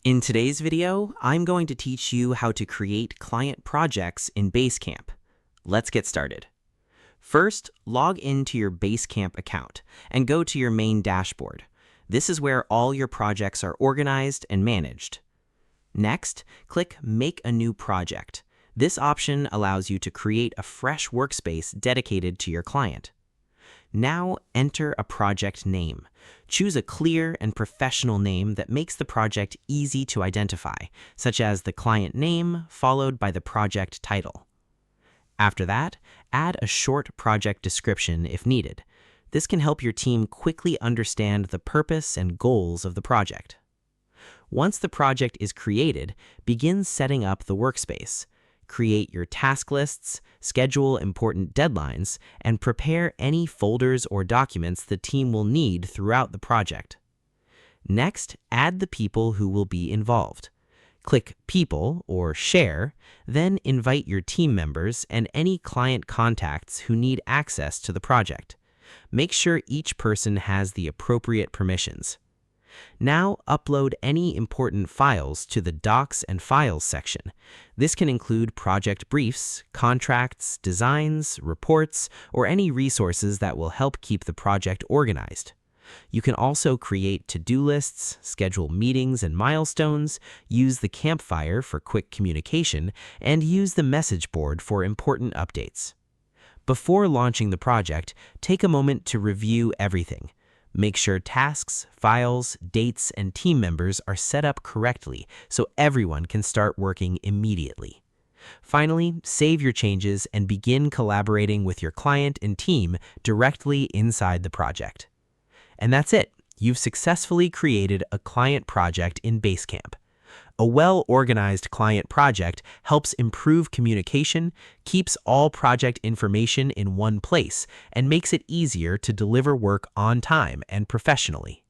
In today's video, I'm going to teach you how to create client projects in Basecamp. Let's get started. First, log into your Basecamp account and go to your main dashboard. This is where all your projects are organized and managed. Next, click Make a New Project. This option allows you to create a fresh workspace dedicated to your client. Now enter a project name. Choose a clear and professional name that makes the project easy to identify, such as the client name followed by the project title. After that, add a short project description if needed. This can help your team quickly understand the purpose and goals of the project. Once the project is created, begin setting up the workspace. Create your task lists, schedule important deadlines, and prepare any folders or documents the team will need throughout the project. Next, add the people who will be involved. Click People or Share, then invite your team members and any client contacts who need access to the project. Make sure each person has the appropriate permissions. Now upload any important files to the Docs and Files section. This can include project briefs, contracts, designs, reports, or any resources that will help keep the project organized. You can also create to-do lists, schedule meetings and milestones, use the campfire for quick communication, and use the message board for important updates. Before launching the project, take a moment to review everything. Make sure tasks, files, dates, and team members are set up correctly so everyone can start working immediately. Finally, save your changes and begin collaborating with your client and team directly inside the project. And that's it. You've successfully created a client project in Basecamp. A well-organized client project helps improve communication, keeps all project information in one place, and makes it easier to deliver work on time and professionally.